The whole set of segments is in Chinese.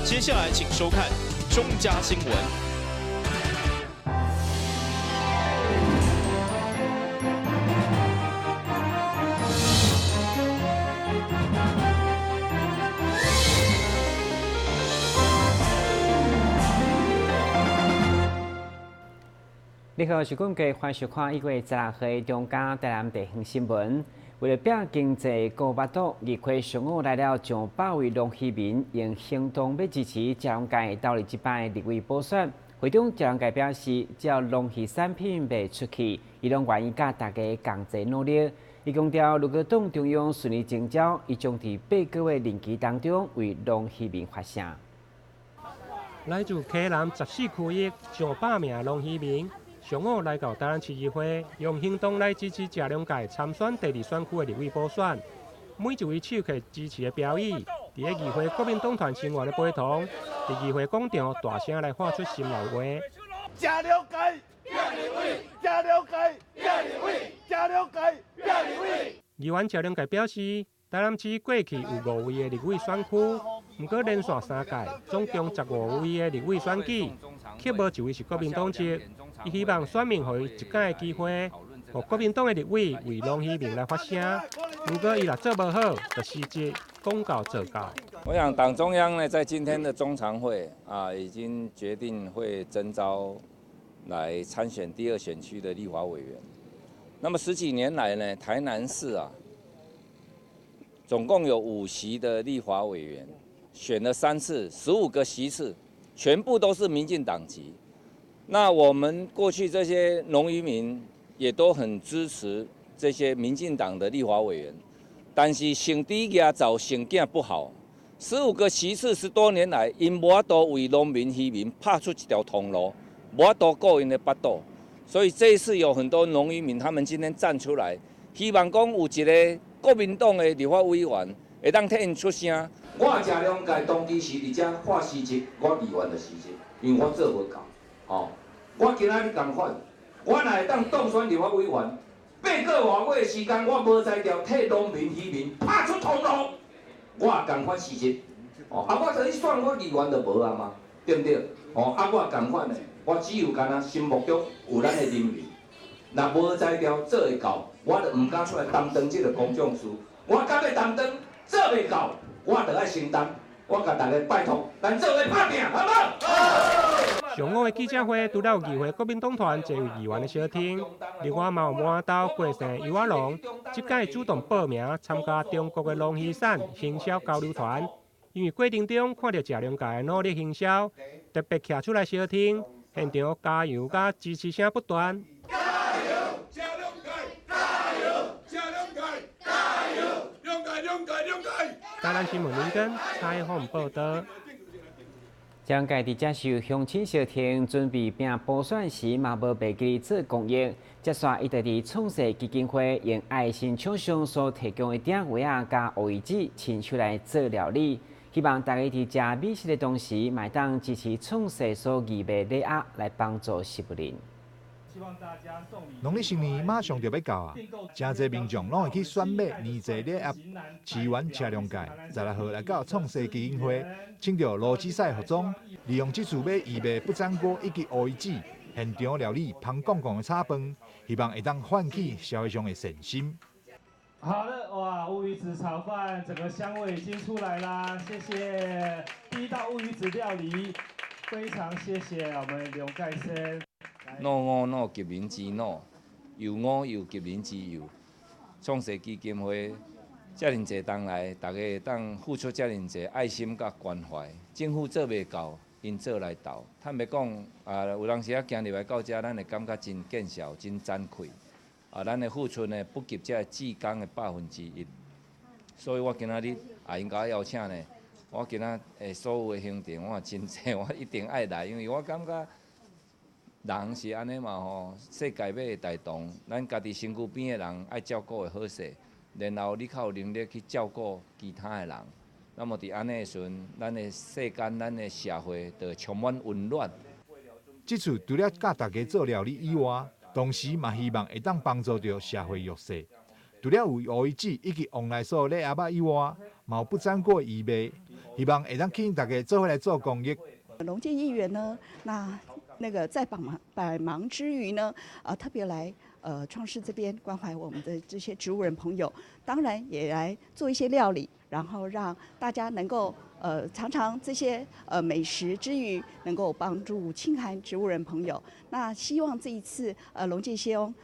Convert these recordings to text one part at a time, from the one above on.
接下来请收看中嘉新闻。你好，是阮家欢迎收看1月16号的中嘉台南地方新闻。为了拼经济顾巴肚，议会上午来了上百位龙溪民用行动要支持嘉龙界到日即摆立委补选。会长嘉龙界表示，只要龙溪产品卖出去，伊拢愿意甲大家共齐努力。伊强调，如果党中央顺利征召，伊将伫8个月任期当中为龙溪民发声。来自溪南14区域上百名龙溪民。上午来到台南市议会，用行动来支持嘉良界参选第2选区的立委补选。每一位手摕支持的标语，伫个议会国民党团成员的陪同，伫议会广场大声来喊出心内话。嘉良界要立委，嘉良界要立委，嘉良界要立委。议员嘉良界表示，台南市过去有5位的立委选区，不过连续3届，总共15位的立委选举，却无一位是国民党籍。伊希望选民予伊一届的机会，予国民党的立委为龙溪民来发声。如果伊若做不好，就辞职，公告做到。我想党中央呢，在今天的中常会已经决定会征召来参选第2选区的立法委员。那么10几年来呢，台南市总共有5席的立法委员，选了3次，15个席次，全部都是民进党籍。那我们过去这些农渔民也都很支持这些民进党的立法委员，但是成底业造成囝不好，15个席次10多年来，因无法度为农民渔民拍出一条通路，无法度顾因的巴肚，所以这一次有很多农渔民他们今天站出来，希望讲有一个国民党的立法委员会当替因出声。我嘉良界当其时伫遮发辞职，我议员就辞职，因为我做无够。我今仔日共款，我若会当当选立法委员，8个多月的时间，我无才调替农民渔民拍出通路，我也共款辞职。我就去选我议员就无啊嘛，对不对？我共款的，我只有干心目中有咱的人民，若无才调做会到，我就唔敢出来担当这个公众事。我敢要担当，做袂到，我就爱承担。我甲大家拜托，咱做伙拍拼，好不好？上午的记者会，除了有议会国民党团侪位议员的小听，另外嘛有满岛、过城、游阿龙，即届主动报名参加中国的龙溪产行销交流团，因为过程中看到嘉良界的努力行销，特别徛出来小听，现场加油甲支持声不断。加油，嘉良界！加油，嘉良界！加油，良界，良界，良界！台南新闻林根采访报道。嘉良界伫接受乡亲小听，准备拼补选时嘛无忘记做公益。接续伊就伫创世基金会用爱心厂商所提供的点画加乌鱼子，亲手来做料理。希望大家伫食美食的同时，买当支持创世所义卖礼盒，来帮助食物链。农历新年马上就要到啊！真侪民众拢会去选买年节礼盒。市员嘉良界16号来到创世基金会，穿着罗志赛服装，利用这次要预备不粘锅以及乌鱼子，现场料理香公公的炒饭，希望会当唤起社会上的善心。好的，哇，乌鱼子炒饭，整个香味已经出来啦，谢谢。第一道乌鱼子料理，非常谢谢我们刘盖生。喏吉民之喏，又喏又吉民之又。创世基金会遮尔济当来，大家会当付出遮尔济爱心甲关怀，政府做袂到，因做来斗。坦白讲，有当时行入来到遮，咱会感觉真见笑，真惭愧。咱的付出呢，不及这志工的1/1。所以我今仔日应该邀请呢，我今仔所有的行程我真济，我一定爱来，因为我感觉。人是安尼嘛吼，世界要大同，咱家己身躯边的人爱照顾的好势，然后你较有能力去照顾其他的人，那么伫安尼的时阵，咱的世间、咱的社会就充满温暖。这次除了教大家做料理以外，同时嘛希望会当帮助到社会弱势。除了有乌鱼子以及往来所有礼盒以外，嘛有不粘锅预备，希望会当吸引大家做伙来做公益。龙健议员呢，那个在百忙之余呢，特别来创世这边关怀我们的这些植物人朋友，当然也来做一些料理，然后让大家能够尝尝这些美食之余，能够帮助清寒植物人朋友。那希望这一次龙健谢翁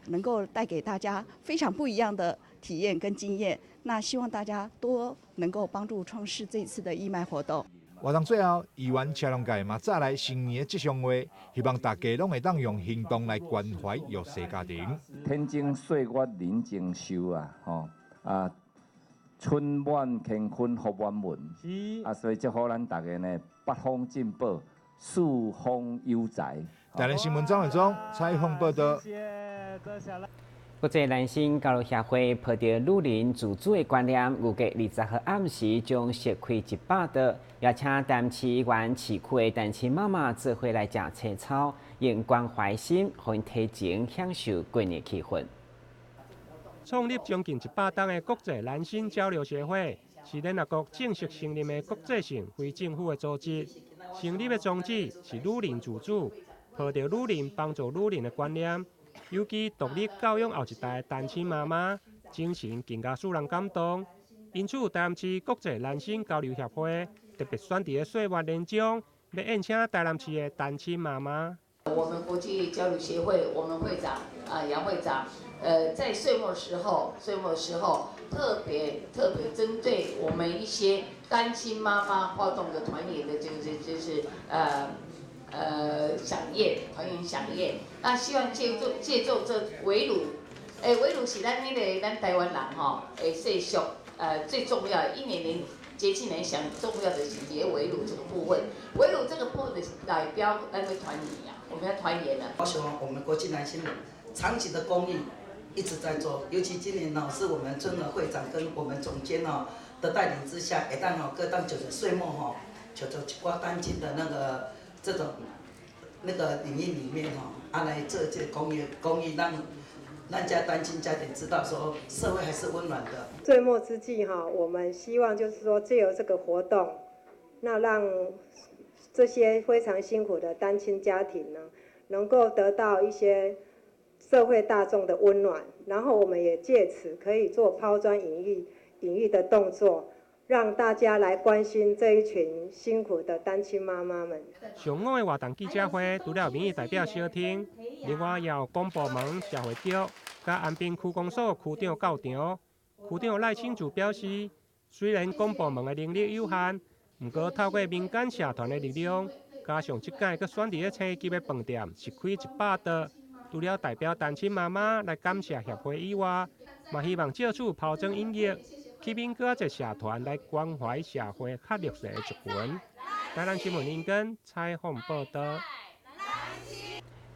能够带给大家非常不一样的体验跟经验。那希望大家多能够帮助创世这一次的义卖活动。活动最后，议员车龙界嘛再来新年的吉祥话，希望大家拢会当用行动来关怀弱势家庭。天经岁月人情寿啊，春满乾坤福圆满，所以祝福咱大家呢北方进步，四方有财。台南新闻张伟忠采访报道。国际男性交流协会抱着女人自主的观念，预计20号暗时将设开100桌，邀请淡市议员市区的单亲妈妈做伙来食青草，用关怀心，互因提前享受过年气氛。创立将近100档的国际男性交流协会，是联合国正式成立的国际性非政府的组织。成立的宗旨是女人自主，抱着女人帮助女人的观念。尤其独立教育后一代的单亲妈妈，精神更加使人感动。因此，台南市国际男性交流协会特别选伫岁末年终，要宴请台南市的单亲妈妈。我们国际交流协会，我们会长杨会长，在岁末的时候，特别针对我们一些单亲妈妈发动的团员的就是团员飨宴，那希望借助这围炉，围炉是咱台湾人习俗，最重要的一年节庆来想重要的是节围炉这个部分，围炉这个部分的代表咱的团员啊，我们要团圆了。高雄我们国际男性长期的公益一直在做，尤其今年是我们村的会长跟我们总监的带领之下，会当各当就是岁末就一寡单亲的这种那个领域里面来做这公益让大家单亲家庭知道说社会还是温暖的。岁末之际我们希望就是说借由这个活动，那让这些非常辛苦的单亲家庭呢，能够得到一些社会大众的温暖，然后我们也借此可以做抛砖引玉的动作，让大家来关心这一群辛苦的单亲妈妈们。上午的活动记者会，除了民意代表小听，另外也有公部门、社会局、甲安平区公所区长到场。区长赖清祖表示，虽然公部门的能力有限，不过透过民间社团的力量，加上即届佮选伫咧星级的饭店是开100桌，除了代表单亲妈妈来感谢协会以外，嘛希望借此抛砖引玉。吸引更多社团来关怀社会较弱势的族群。台南新闻林根采访报道。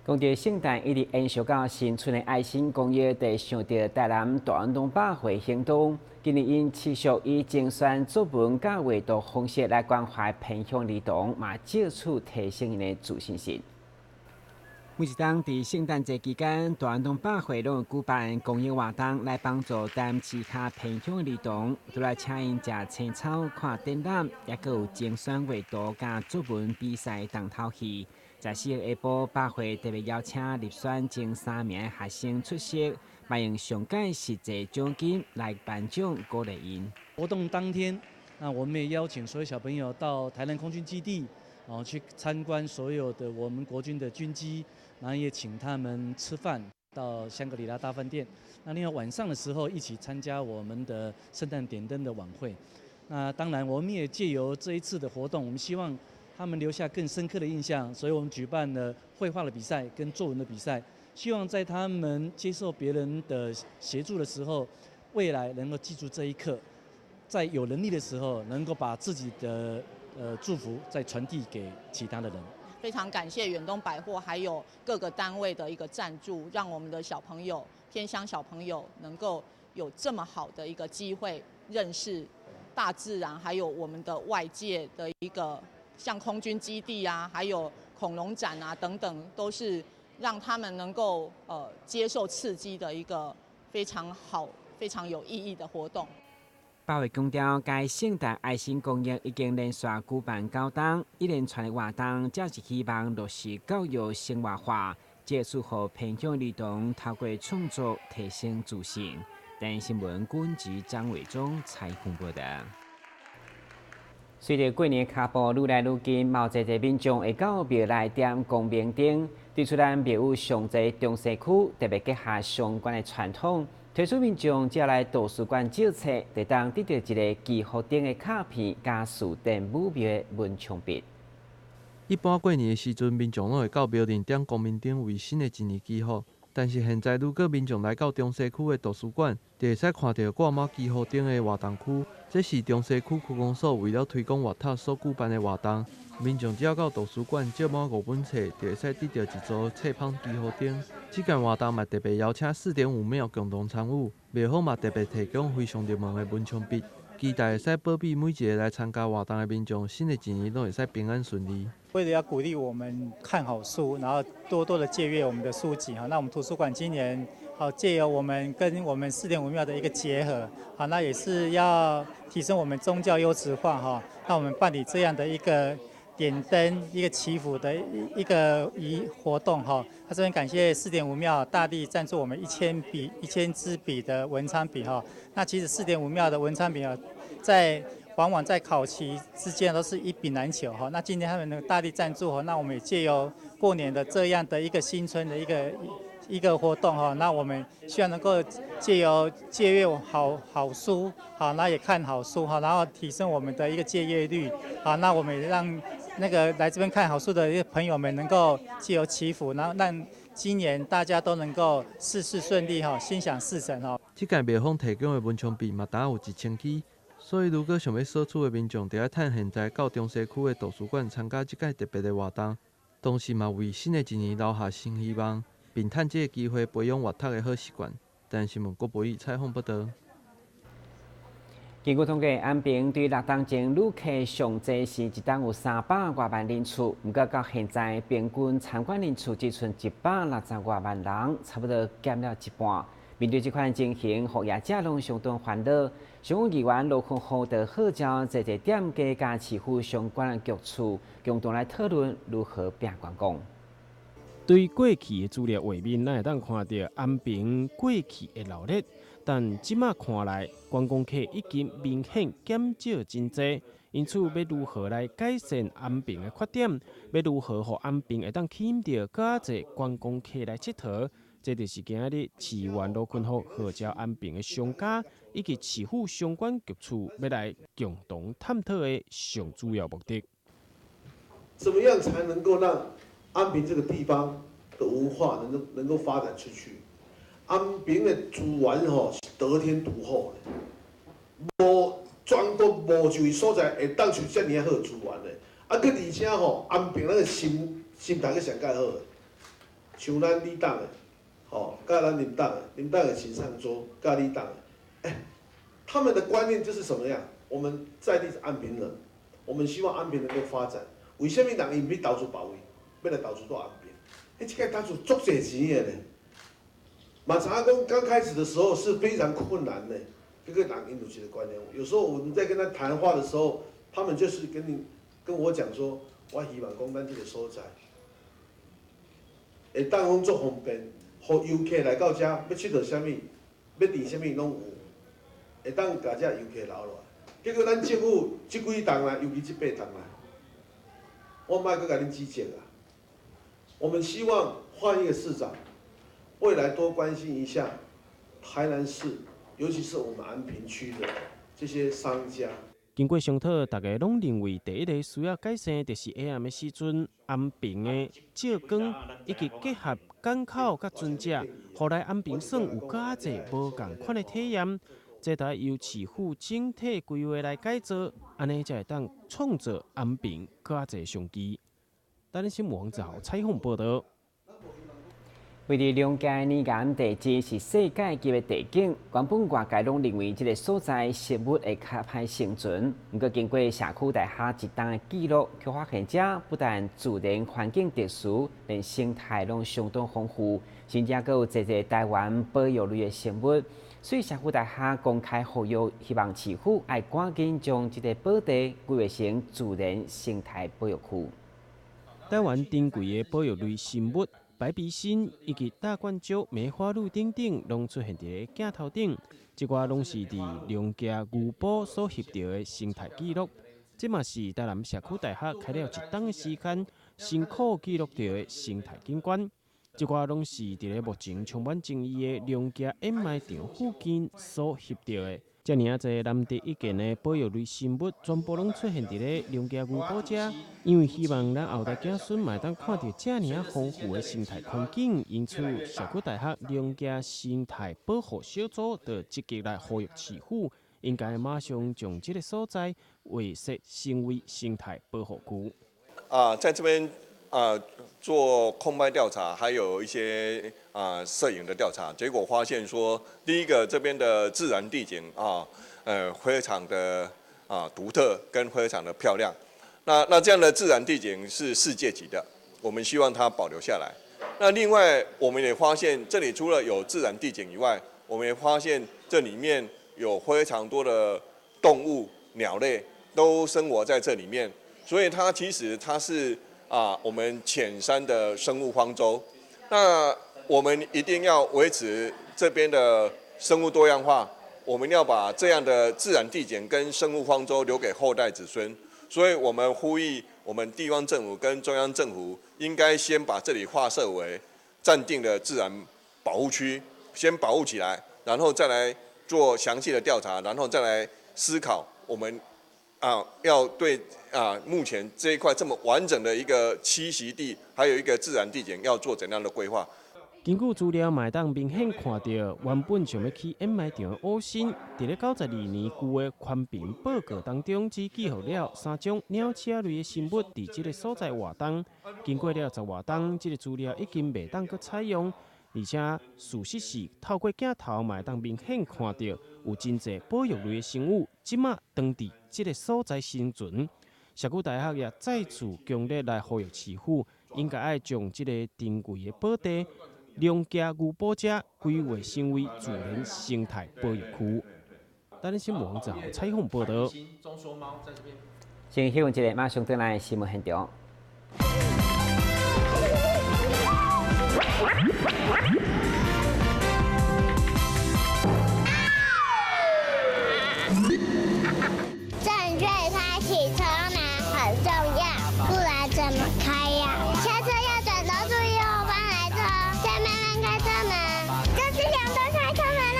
讲到圣诞一直延续到新春的爱心公益，得想到台南大运动百会行动。今年因持续以精选作文甲画图方式来关怀偏乡儿童，嘛借此提升因的自信心。每一当伫圣诞节期间，大运动百会拢会举办公益活动来帮助台南市较偏乡的儿童，除了请因食青草、看展览，也佫有精选画图甲作文比赛当头戏。14号下晡，百会特别邀请入选前3名学生出席，卖用上届实际奖金来颁奖鼓励因。活动当天，那我们也邀请所有小朋友到台南空军基地，去参观所有的我们国军的军机，然后也请他们吃饭，到香格里拉大饭店。那另外晚上的时候，一起参加我们的圣诞点灯的晚会。那当然，我们也借由这一次的活动，我们希望他们留下更深刻的印象，所以我们举办了绘画的比赛跟作文的比赛，希望在他们接受别人的协助的时候，未来能够记住这一刻，在有能力的时候，能够把自己的祝福再传递给其他的人。非常感谢远东百货还有各个单位的一个赞助，让我们的小朋友、偏乡小朋友能够有这么好的一个机会认识大自然，还有我们的外界的一个像空军基地啊，还有恐龙展啊等等，都是让他们能够接受刺激的一个非常好、非常有意义的活动。8月强调，该盛大爱心公益已经连续举办9档，一连串的活动，正是希望落实教育生活化，接触和培养儿童透过创作提升自信。台湾新闻军局张伟忠采访报道。随着过年脚步愈来愈近，毛济民众会到庙内点光明灯，对出咱庙宇上济中西区，特别结合相关的传统。推出民众只要来图书馆借册，就当得到一个寄福灯的卡片，加树店武庙的文昌笔。一般过年的时阵，民众拢会到庙顶点光明灯为新的一年祈福。但是现在，如果民众来到中西区的图书馆，就会使看到挂满祈福灯的活动区。这是中西区区公所为了推广活动所举办的活动。民众只要到图书馆借满5本册，就会使得到一组册旁祈福灯。这件活动嘛特别邀请4.5庙共同参与，庙方嘛特别提供非常热门的文昌笔，期待会使保庇每一个来参加活动的民众，新的一年都会使平安顺利。为了要鼓励我们看好书，然后多多的借阅我们的书籍哈，那我们图书馆今年借由我们跟我们4.5庙的一个结合，那也是要提升我们宗教优质化哈，那我们办理这样的一个点灯、一个祈福的一个活动哈。那这边感谢4.5庙大力赞助我们1000支笔的文昌笔哈。那其实4.5庙的文昌笔往往在考期之间都是一笔难求哈。那今天他们能大力赞助哈，那我们也借由过年的这样的一个新春的一个活动哈，那我们希望能够借由借阅好书好，那也看好书哈，然后提升我们的一个借阅率好，那我们也让那个来这边看好书的一些朋友们能够借由祈福，然后让今年大家都能够事事顺利哈，心想事成哈。这届庙方提供的文昌笔嘛，达有1000支。所以，如果想要索取的民众，就要趁现在到中西区的图书馆参加这届特别的活动，同时嘛为新的一年留下新希望，并趁这个机会培养阅读的好习惯。台湾新闻郭博义采访报道。根据统计，安平对6档前旅客上济是一档有300多万人次，不过到现在平均参观人次只剩160多万人，差不多减了一半。面对这款情形，服务者拢相当烦恼。商务议员罗坤豪的号召在店家加市府相关的局处，共同来讨论如何拼观光。对过去的资料画面，咱会当看到安平过去的热闹，但即马看来，观光客已经明显减少真多。因此，要如何来改善安平的缺点？要如何让安平会当吸引到更侪观光客来佚佗？这就是今日市员罗坤豪号召安平的商家以及市府相关局处要来共同探讨的上主要目的。怎么样才能够让安平这个地方的文化能够发展出去？安平的资源是得天独厚的，全国无一位所在会当出遮尔好的资源的。而且安平那个心态个上介好的，像咱李党的。甲咱林党的秦上桌，甲李党的，他们的观念就是什么样？我们在地是安平人，我们希望安平能够发展。为什么人伊要投资保卫，要来投资到安平？这个投资足侪钱的呢。马查公刚开始的时候是非常困难的，这个人因有这个观念。有时候我们在跟他谈话的时候，他们就是跟我讲说，我希望讲咱这个所在，会当讲足方便。互游客来到遮，要佚佗啥物，要订啥物拢有，会当甲遮游客留落来。结果咱政府即几档啦，尤其即8档啦，我莫阁甲恁指责啊。我们希望换一个市长，未来多关心一下台南市，尤其是我们安平区的这些商家。经过商讨，大家拢认为第一个需要改善，就是下暗的时阵，安平的照光以及结合港口甲船只，互来安平省有较侪无共款的体验。这台由市府整体规划来改造，安尼才会当创造安平较侪商机。台湾新闻网之后采访报道。为了两届年岩地质是世界级的地景，原本外界拢认为这个所在食物会较歹生存。不过经过社区大厦一档的记录，却发现这不但自然环境特殊，连生态拢相当丰富，甚至还有侪台湾保育类的生物。所以社区大厦公开呼吁，希望市府要赶紧将这个宝地规划成自然生态保育区。台湾珍贵的保育类生物白鼻心以及大冠鸟、梅花鹿等等，拢出现伫镜头顶。这寡拢是伫梁家渔保所翕到的生态记录。这嘛是台南社区大学开了一档时间，辛苦记录到的生态景观。这寡拢是伫咧目前充满争议的梁家掩埋场附近所翕到的。遮尔啊侪难得一见的保育类生物，全部拢出现伫咧梁家渔保遮，因为希望咱后代子孙嘛当看到遮尔啊丰富的生态环境，因此社区大学梁家生态保护小组就积极来呼吁市府，应该马上将这个所在划设成为生态保护区。在这边做空拍调查，还有一些摄影的调查，结果发现说，第一个这边的自然地景非常的独特，跟非常的漂亮。那这样的自然地景是世界级的，我们希望它保留下来。那另外我们也发现，这里除了有自然地景以外，我们也发现这里面有非常多的动物、鸟类都生活在这里面，所以它其实是我们浅山的生物方舟。那我们一定要维持这边的生物多样化，我们要把这样的自然地景跟生物方舟留给后代子孙。所以我们呼吁我们地方政府跟中央政府应该先把这里划设为暂定的自然保护区，先保护起来，然后再来做详细的调查，然后再来思考我们要对目前这一块这么完整的一个栖息地，还有一个自然地景，要做怎样的规划？根据资料，嘛当明显看到，原本想要去掩埋场的乌心，伫咧92年旧的环评报告当中，只记录了3种鸟车类的生物伫这个所在活动。经过了10多冬，这个资料已经袂当搁采用，而且事实是透过镜头嘛当明显看到，有真侪保育类的生物，即马当伫这个所在生存。社区大学也再次强烈来呼吁市府，应该要将这个珍贵的宝地梁家渔保遮规划成为自然生态保育区。台南新闻网站采访报道。先休息一下，马上转来新闻现场。正确开启车门很重要，不然怎么开呀？下车要转头注意后方来车，再慢慢开车门。这是两段开车门啦，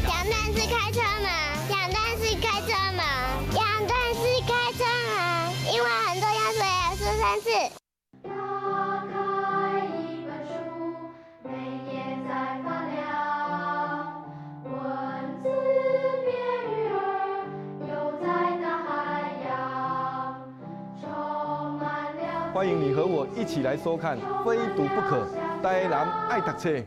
两段式开车门，两段式开车门，两段式开车门，因为很多要说也说3次。欢迎你和我一起来收看《非读不可》，台南爱读册。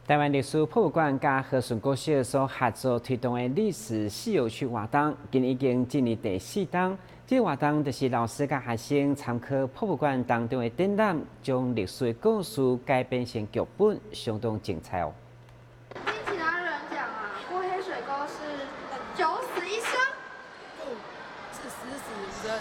台湾历史博物馆甲和顺国小所合作推动的历史四游区活动，今已经进入第4档。这个活动就是老师甲学生参考博物馆当中的展览，将历史故事改编成剧本，相当精彩哦。听其他人讲过黑水沟是9死1生，不是10死1生。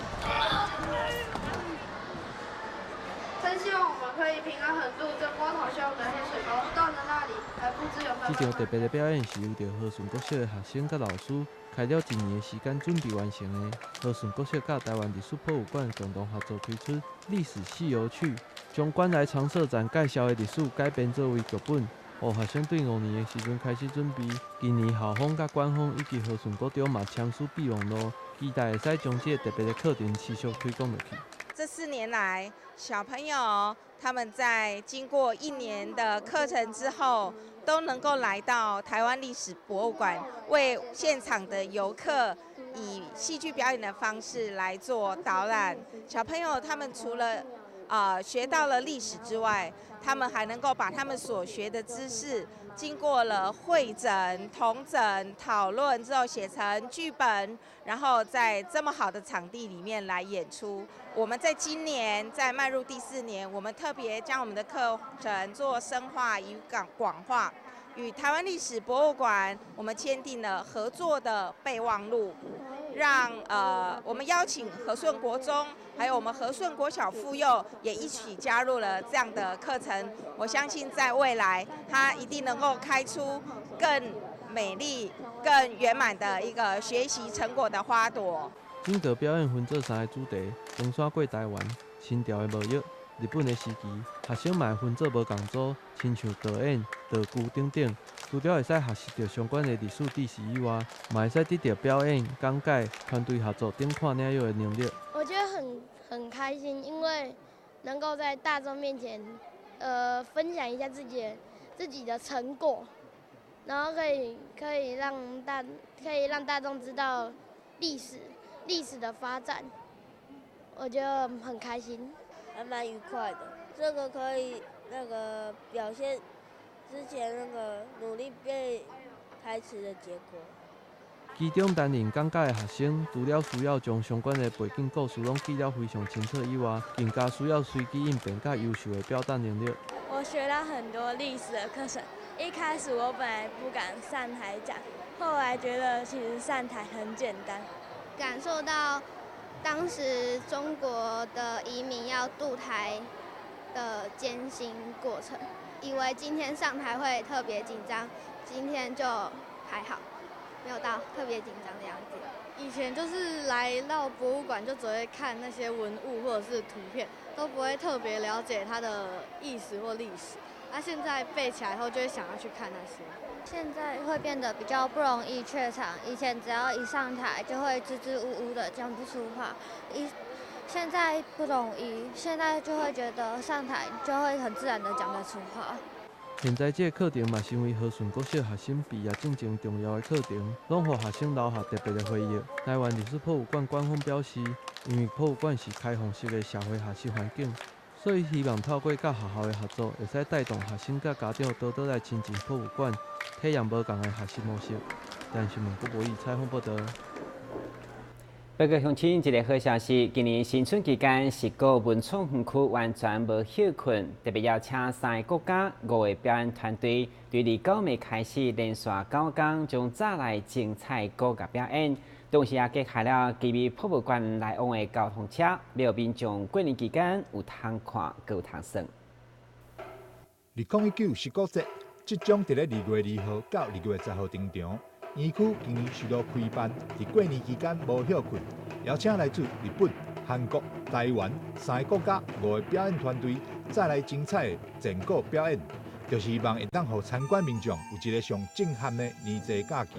真希望我们可以平安横渡这波涛汹涌的黑水沟，到了那里还不知有没有。这场特别的表演是由着和顺国小的学生甲老师开了1年的时间准备完成的。和顺国小甲台湾历史博物馆共同合作推出历史四游趣，将馆内常设展介绍的历史改编作为剧本，让学生对5年的时阵开始准备。今年校方甲馆方以及和顺国中嘛签署备忘录，期待会使将这特别的课程持续推广落去。这4年来，小朋友他们在经过1年的课程之后，都能够来到台湾历史博物馆，为现场的游客以戏剧表演的方式来做导览。小朋友他们除了学到了历史之外，他们还能够把他们所学的知识，经过了会诊、统整、讨论之后，写成剧本，然后在这么好的场地里面来演出。我们在今年在迈入第4年，我们特别将我们的课程做深化与广化。与台湾历史博物馆，我们签订了合作的备忘录，让我们邀请和顺国中，还有我们和顺国小妇幼也一起加入了这样的课程。我相信在未来，它一定能够开出更美丽、更圆满的一个学习成果的花朵。整个表演分做3个主题：登山过台湾、新潮的模样、日本的时期。学生嘛分做无同组，亲像导演、道具等等，除了会使学习到相关的历史知识以外，嘛会使得到表演、讲解、团队合作等看领域的能力。我觉得很开心，因为能够在大众面前，分享一下自己的成果，然后可以让大众知道历史的发展，我觉得很开心，还蛮愉快的。这个可以表现之前努力背台词的结果。其中担任讲解的学生，除了需要将相关的背景故事拢记了非常清楚以外，更加需要随机应变甲优秀的表达能力。我学到很多历史的课程，一开始我本来不敢上台讲，后来觉得其实上台很简单，感受到当时中国的移民要渡台的艰辛过程，以为今天上台会特别紧张，今天就还好，没有到特别紧张的样子。以前就是来到博物馆就只会看那些文物或者是图片，都不会特别了解它的意思或历史。现在背起来后就会想要去看那些。现在会变得比较不容易怯场，以前只要一上台就会支支吾吾的讲不出话，现在不容易，现在就会觉得上台就会很自然的讲得出话。现在这个课程嘛，成为和顺国小学生毕业进前重要的课程，拢予学生留下特别的回忆。台湾历史博物馆官方表示，因为博物馆是开放式的社会学习环境，所以希望透过甲学校的合作，会使带动学生甲家长多多来亲近博物馆，体验无同的学习模式。但新闻郭博义采访报道。报告乡亲，一个好消息，今年新春期间，石鼓文创园区完全无休困，特别邀请3个国家5个表演团队，对29暝开始连续9天，将带来精彩国乐表演。同时也结合了基于博物馆来往的交通车，让民众过年期间有通看，又有通耍。2019石鼓节即将伫咧2月2号到2月10号登场。园区今年续路开办，伫过年期间无休困，邀请来自日本、韩国、台湾3个国家5个表演团队，再来精彩的战鼓表演，就是希望会当互参观民众有一个上震撼的年节假期。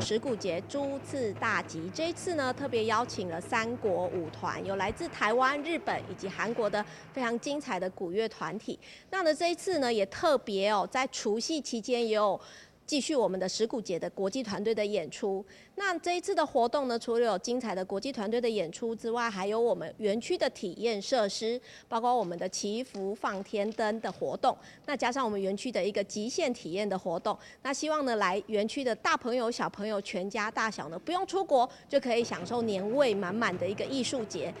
石鼓节朱次大集，这一次呢特别邀请了3国舞团，有来自台湾、日本以及韩国的非常精彩的古乐团体。那呢这一次呢也特别在除夕期间也有继续我们的石鼓节的国际团队的演出。那这一次的活动呢，除了有精彩的国际团队的演出之外，还有我们园区的体验设施，包括我们的祈福、放天灯的活动。那加上我们园区的一个极限体验的活动，那希望呢来园区的大朋友、小朋友、全家大小呢，不用出国就可以享受年味满满的一个艺术节。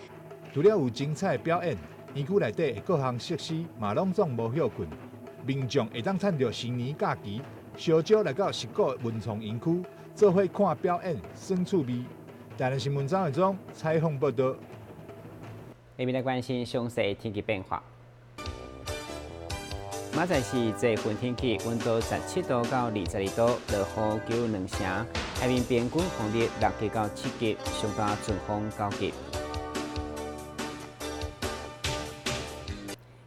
除了有精彩的表演，园区内底各项设施嘛拢总无休困，民众会当趁着新年假期。小招来到石鼓文创园区，做伙看表演，耍趣味。台南新闻张伟忠采访报道。下面来关心详细天气变化。明仔是这份天气，温度17度到22度，落雨92成，海面平均风力6级到7级，上大阵风9级。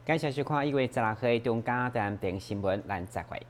感谢收看1月16号中嘉台南电视新闻，咱再会。